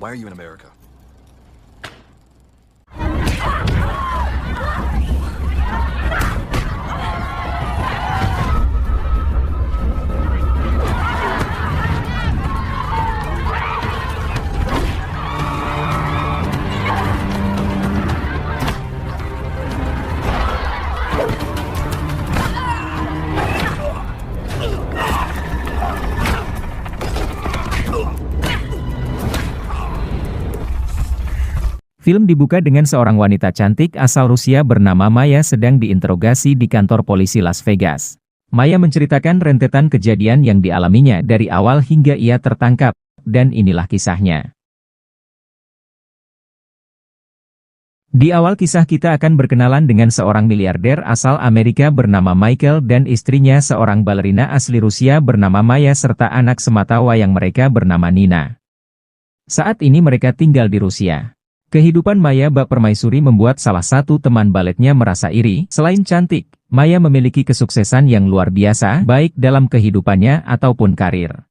Why are you in America? Film dibuka dengan seorang wanita cantik asal Rusia bernama Maya sedang diinterogasi di kantor polisi Las Vegas. Maya menceritakan rentetan kejadian yang dialaminya dari awal hingga ia tertangkap, dan inilah kisahnya. Di awal kisah kita akan berkenalan dengan seorang miliarder asal Amerika bernama Michael dan istrinya seorang balerina asli Rusia bernama Maya serta anak sematawayang mereka bernama Nina. Saat ini mereka tinggal di Rusia. Kehidupan Maya bak permaisuri membuat salah satu teman baletnya merasa iri. Selain cantik, Maya memiliki kesuksesan yang luar biasa baik dalam kehidupannya ataupun karir.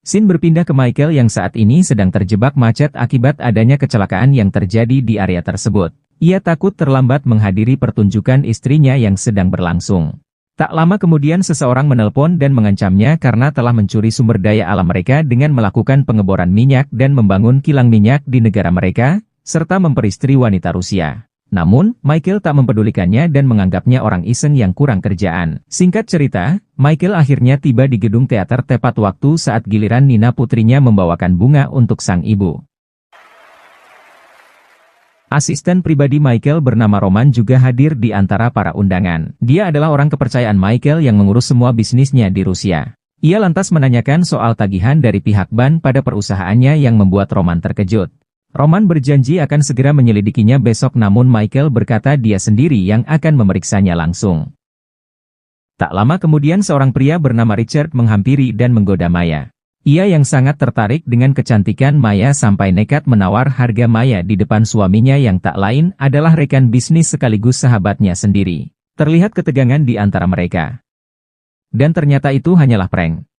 Scene berpindah ke Michael yang saat ini sedang terjebak macet akibat adanya kecelakaan yang terjadi di area tersebut. Ia takut terlambat menghadiri pertunjukan istrinya yang sedang berlangsung. Tak lama kemudian seseorang menelpon dan mengancamnya karena telah mencuri sumber daya alam mereka dengan melakukan pengeboran minyak dan membangun kilang minyak di negara mereka, serta memperistri wanita Rusia. Namun, Michael tak mempedulikannya dan menganggapnya orang iseng yang kurang kerjaan. Singkat cerita, Michael akhirnya tiba di gedung teater tepat waktu saat giliran Nina putrinya membawakan bunga untuk sang ibu. Asisten pribadi Michael bernama Roman juga hadir di antara para undangan. Dia adalah orang kepercayaan Michael yang mengurus semua bisnisnya di Rusia. Ia lantas menanyakan soal tagihan dari pihak ban pada perusahaannya yang membuat Roman terkejut. Roman berjanji akan segera menyelidikinya besok namun Michael berkata dia sendiri yang akan memeriksanya langsung. Tak lama kemudian seorang pria bernama Richard menghampiri dan menggoda Maya. Ia yang sangat tertarik dengan kecantikan Maya sampai nekat menawar harga Maya di depan suaminya yang tak lain adalah rekan bisnis sekaligus sahabatnya sendiri. Terlihat ketegangan di antara mereka. Dan ternyata itu hanyalah prank.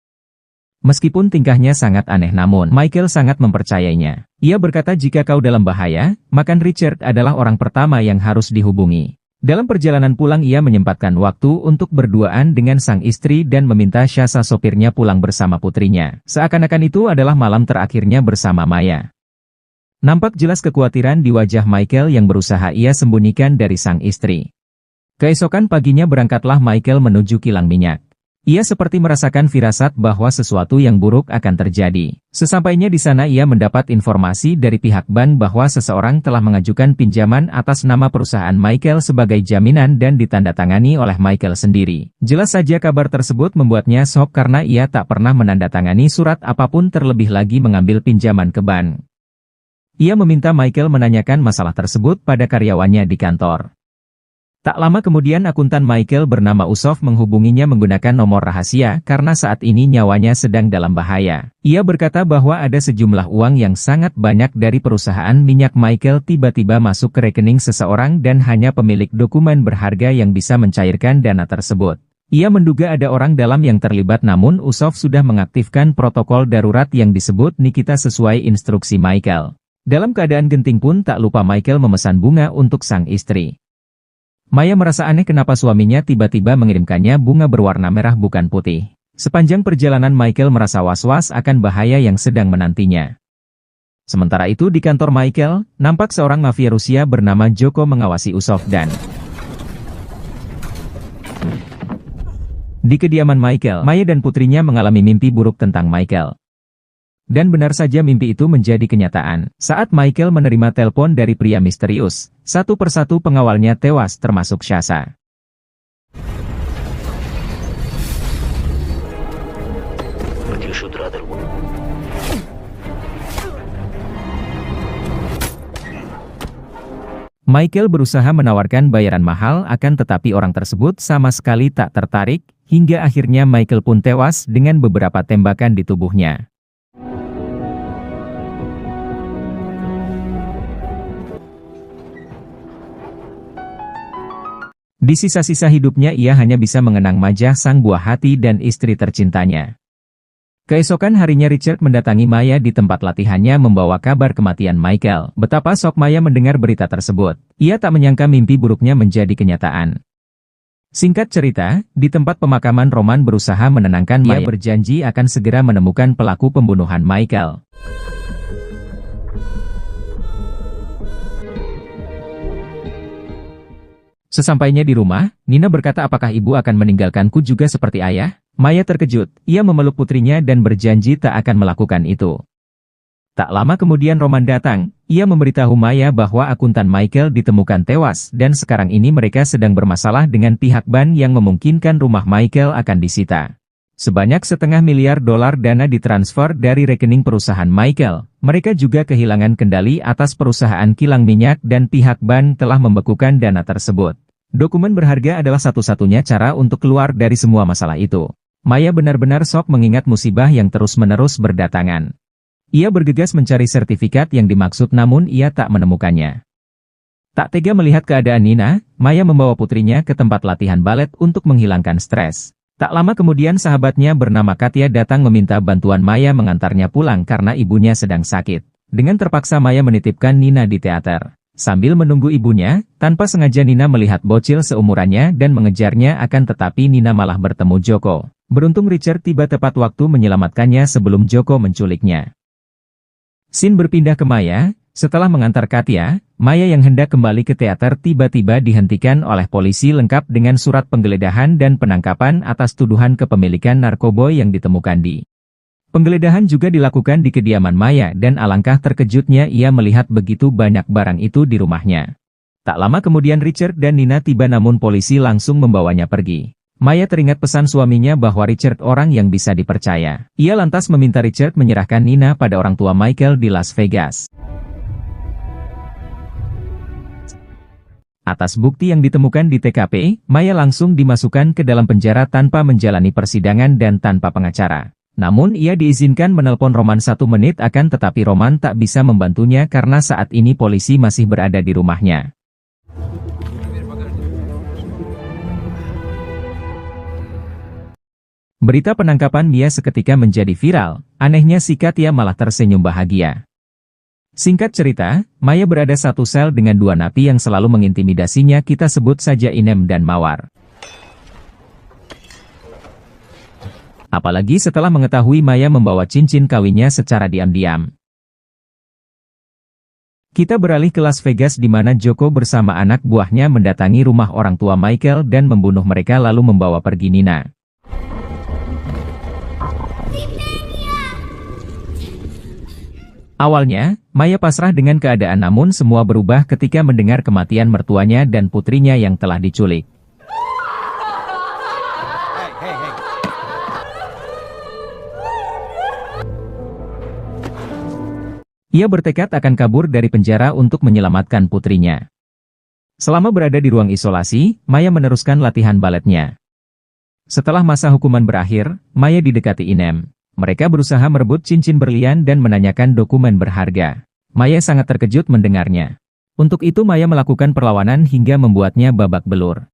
Meskipun tingkahnya sangat aneh namun Michael sangat mempercayainya. Ia berkata jika kau dalam bahaya, maka Richard adalah orang pertama yang harus dihubungi. Dalam perjalanan pulang ia menyempatkan waktu untuk berduaan dengan sang istri dan meminta Shasa sopirnya pulang bersama putrinya. Seakan-akan itu adalah malam terakhirnya bersama Maya. Nampak jelas kekhawatiran di wajah Michael yang berusaha ia sembunyikan dari sang istri. Keesokan paginya berangkatlah Michael menuju kilang minyak. Ia seperti merasakan firasat bahwa sesuatu yang buruk akan terjadi. Sesampainya di sana ia mendapat informasi dari pihak bank bahwa seseorang telah mengajukan pinjaman atas nama perusahaan Michael sebagai jaminan dan ditandatangani oleh Michael sendiri. Jelas saja kabar tersebut membuatnya shock karena ia tak pernah menandatangani surat apapun terlebih lagi mengambil pinjaman ke bank. Ia meminta Michael menanyakan masalah tersebut pada karyawannya di kantor. Tak lama kemudian akuntan Michael bernama Usov menghubunginya menggunakan nomor rahasia karena saat ini nyawanya sedang dalam bahaya. Ia berkata bahwa ada sejumlah uang yang sangat banyak dari perusahaan minyak Michael tiba-tiba masuk ke rekening seseorang dan hanya pemilik dokumen berharga yang bisa mencairkan dana tersebut. Ia menduga ada orang dalam yang terlibat namun Usov sudah mengaktifkan protokol darurat yang disebut Nikita sesuai instruksi Michael. Dalam keadaan genting pun tak lupa Michael memesan bunga untuk sang istri. Maya merasa aneh kenapa suaminya tiba-tiba mengirimkannya bunga berwarna merah bukan putih. Sepanjang perjalanan Michael merasa was-was akan bahaya yang sedang menantinya. Sementara itu di kantor Michael, nampak seorang mafia Rusia bernama Joko mengawasi Usov dan di kediaman Michael, Maya dan putrinya mengalami mimpi buruk tentang Michael. Dan benar saja mimpi itu menjadi kenyataan. Saat Michael menerima telepon dari pria misterius, satu persatu pengawalnya tewas termasuk Shasa. Michael berusaha menawarkan bayaran mahal akan tetapi orang tersebut sama sekali tak tertarik, hingga akhirnya Michael pun tewas dengan beberapa tembakan di tubuhnya. Di sisa-sisa hidupnya ia hanya bisa mengenang wajah sang buah hati dan istri tercintanya. Keesokan harinya Richard mendatangi Maya di tempat latihannya membawa kabar kematian Michael. Betapa shock Maya mendengar berita tersebut. Ia tak menyangka mimpi buruknya menjadi kenyataan. Singkat cerita, di tempat pemakaman Roman berusaha menenangkan Maya. Ia berjanji akan segera menemukan pelaku pembunuhan Michael. Sesampainya di rumah, Nina berkata, apakah ibu akan meninggalkanku juga seperti ayah? Maya terkejut, ia memeluk putrinya dan berjanji tak akan melakukan itu. Tak lama kemudian Roman datang, ia memberitahu Maya bahwa akuntan Michael ditemukan tewas dan sekarang ini mereka sedang bermasalah dengan pihak bank yang memungkinkan rumah Michael akan disita. Sebanyak $500 miliar dana ditransfer dari rekening perusahaan Michael. Mereka juga kehilangan kendali atas perusahaan kilang minyak dan pihak bank telah membekukan dana tersebut. Dokumen berharga adalah satu-satunya cara untuk keluar dari semua masalah itu. Maya benar-benar shock mengingat musibah yang terus-menerus berdatangan. Ia bergegas mencari sertifikat yang dimaksud namun ia tak menemukannya. Tak tega melihat keadaan Nina, Maya membawa putrinya ke tempat latihan balet untuk menghilangkan stres. Tak lama kemudian sahabatnya bernama Katya datang meminta bantuan Maya mengantarnya pulang karena ibunya sedang sakit. Dengan terpaksa Maya menitipkan Nina di teater. Sambil menunggu ibunya, tanpa sengaja Nina melihat bocil seumurannya dan mengejarnya akan tetapi Nina malah bertemu Joko. Beruntung Richard tiba tepat waktu menyelamatkannya sebelum Joko menculiknya. Scene berpindah ke Maya. Setelah mengantar Katya, Maya yang hendak kembali ke teater tiba-tiba dihentikan oleh polisi lengkap dengan surat penggeledahan dan penangkapan atas tuduhan kepemilikan narkoba yang ditemukan di. Penggeledahan juga dilakukan di kediaman Maya dan alangkah terkejutnya ia melihat begitu banyak barang itu di rumahnya. Tak lama kemudian Richard dan Nina tiba namun polisi langsung membawanya pergi. Maya teringat pesan suaminya bahwa Richard orang yang bisa dipercaya. Ia lantas meminta Richard menyerahkan Nina pada orang tua Michael di Las Vegas. Atas bukti yang ditemukan di TKP, Maya langsung dimasukkan ke dalam penjara tanpa menjalani persidangan dan tanpa pengacara. Namun ia diizinkan menelpon Roman 1 menit akan tetapi Roman tak bisa membantunya karena saat ini polisi masih berada di rumahnya. Berita penangkapan Mia seketika menjadi viral, anehnya si Katya malah tersenyum bahagia. Singkat cerita, Maya berada satu sel dengan dua napi yang selalu mengintimidasinya, kita sebut saja Inem dan Mawar. Apalagi setelah mengetahui Maya membawa cincin kawinnya secara diam-diam. Kita beralih ke Las Vegas di mana Joko bersama anak buahnya mendatangi rumah orang tua Michael dan membunuh mereka lalu membawa pergi Nina. Awalnya, Maya pasrah dengan keadaan namun semua berubah ketika mendengar kematian mertuanya dan putrinya yang telah diculik. Ia bertekad akan kabur dari penjara untuk menyelamatkan putrinya. Selama berada di ruang isolasi, Maya meneruskan latihan baletnya. Setelah masa hukuman berakhir, Maya didekati Inem. Mereka berusaha merebut cincin berlian dan menanyakan dokumen berharga. Maya sangat terkejut mendengarnya. Untuk itu Maya melakukan perlawanan hingga membuatnya babak belur.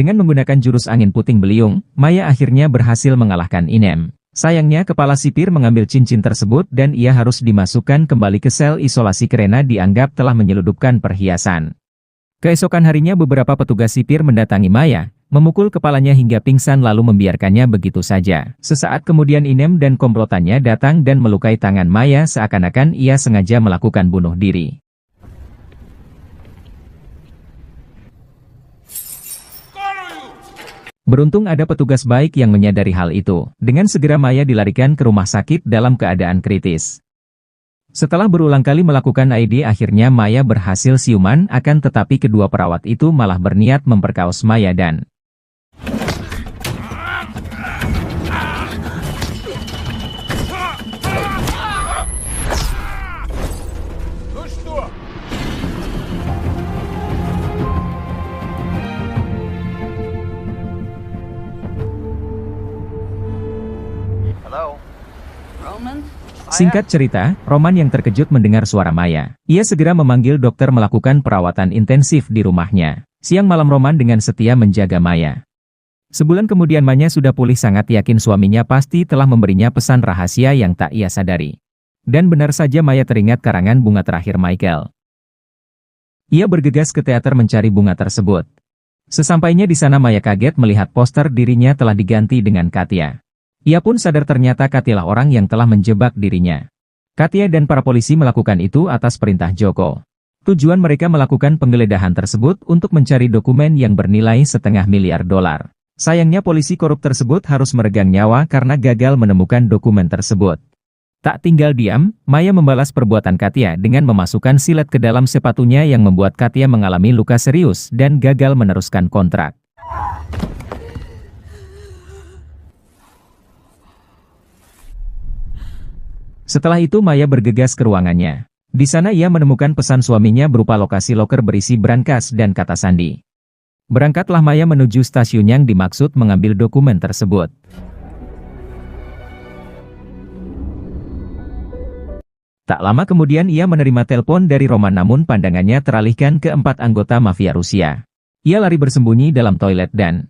Dengan menggunakan jurus angin puting beliung, Maya akhirnya berhasil mengalahkan Inem. Sayangnya kepala sipir mengambil cincin tersebut dan ia harus dimasukkan kembali ke sel isolasi karena dianggap telah menyeludupkan perhiasan. Keesokan harinya beberapa petugas sipir mendatangi Maya, memukul kepalanya hingga pingsan lalu membiarkannya begitu saja. Sesaat kemudian Inem dan komplotannya datang dan melukai tangan Maya seakan-akan ia sengaja melakukan bunuh diri. Beruntung ada petugas baik yang menyadari hal itu. Dengan segera Maya dilarikan ke rumah sakit dalam keadaan kritis. Setelah berulang kali melakukan AED, akhirnya Maya berhasil siuman, akan tetapi kedua perawat itu malah berniat memperkaos Maya dan Singkat cerita, Roman yang terkejut mendengar suara Maya. Ia segera memanggil dokter melakukan perawatan intensif di rumahnya. Siang malam Roman dengan setia menjaga Maya. Sebulan kemudian Maya sudah pulih, sangat yakin suaminya pasti telah memberinya pesan rahasia yang tak ia sadari. Dan benar saja Maya teringat karangan bunga terakhir Michael. Ia bergegas ke teater mencari bunga tersebut. Sesampainya di sana Maya kaget melihat poster dirinya telah diganti dengan Katya. Ia pun sadar ternyata Katyalah orang yang telah menjebak dirinya. Katya dan para polisi melakukan itu atas perintah Joko. Tujuan mereka melakukan penggeledahan tersebut untuk mencari dokumen yang bernilai $500 miliar. Sayangnya polisi korup tersebut harus meregang nyawa karena gagal menemukan dokumen tersebut. Tak tinggal diam, Maya membalas perbuatan Katya dengan memasukkan silet ke dalam sepatunya yang membuat Katya mengalami luka serius dan gagal meneruskan kontrak. Setelah itu Maya bergegas ke ruangannya. Di sana ia menemukan pesan suaminya berupa lokasi loker berisi brankas dan kata sandi. Berangkatlah Maya menuju stasiun yang dimaksud mengambil dokumen tersebut. Tak lama kemudian ia menerima telepon dari Roman, namun pandangannya teralihkan ke 4 anggota mafia Rusia. Ia lari bersembunyi dalam toilet dan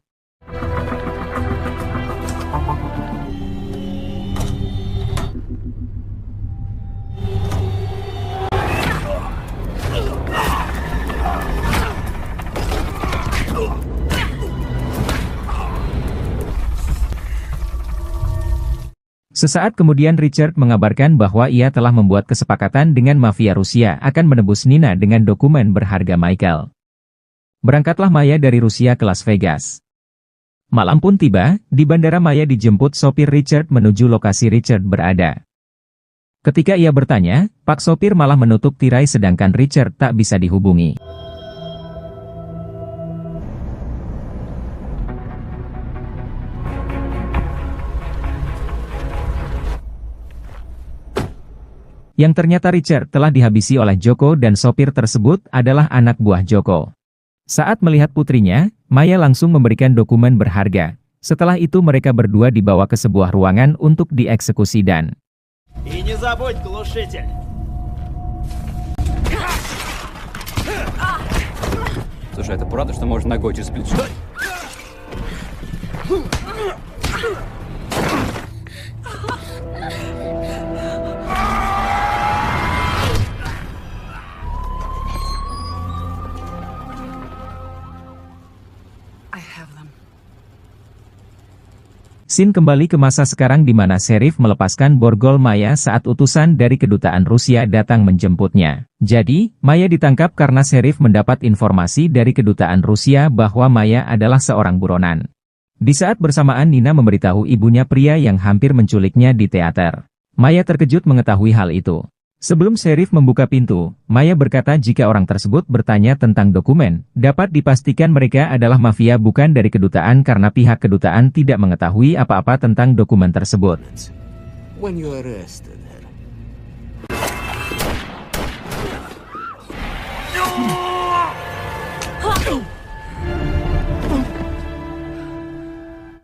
sesaat kemudian Richard mengabarkan bahwa ia telah membuat kesepakatan dengan mafia Rusia akan menebus Nina dengan dokumen berharga Michael. Berangkatlah Maya dari Rusia ke Las Vegas. Malam pun tiba, di bandara Maya dijemput sopir Richard menuju lokasi Richard berada. Ketika ia bertanya, Pak sopir malah menutup tirai sedangkan Richard tak bisa dihubungi. Yang ternyata Richard telah dihabisi oleh Joko dan sopir tersebut adalah anak buah Joko. Saat melihat putrinya, Maya langsung memberikan dokumen berharga. Setelah itu mereka berdua dibawa ke sebuah ruangan untuk dieksekusi dan Слушай, это правда, что можно ногой через плечо? Scene kembali ke masa sekarang di mana Sheriff melepaskan borgol Maya saat utusan dari kedutaan Rusia datang menjemputnya. Jadi, Maya ditangkap karena Sheriff mendapat informasi dari kedutaan Rusia bahwa Maya adalah seorang buronan. Di saat bersamaan Nina memberitahu ibunya pria yang hampir menculiknya di teater. Maya terkejut mengetahui hal itu. Sebelum Sheriff membuka pintu, Maya berkata jika orang tersebut bertanya tentang dokumen, dapat dipastikan mereka adalah mafia bukan dari kedutaan karena pihak kedutaan tidak mengetahui apa-apa tentang dokumen tersebut.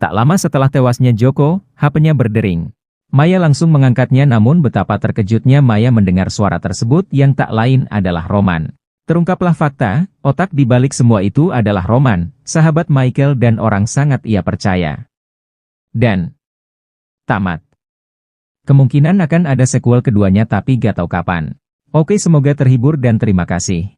Tak lama setelah tewasnya Joko, HP-nya berdering. Maya langsung mengangkatnya, namun betapa terkejutnya Maya mendengar suara tersebut yang tak lain adalah Roman. Terungkaplah fakta, otak di balik semua itu adalah Roman, sahabat Michael dan orang sangat ia percaya. Dan tamat. Kemungkinan akan ada sequel keduanya tapi gak tahu kapan. Oke, semoga terhibur dan terima kasih.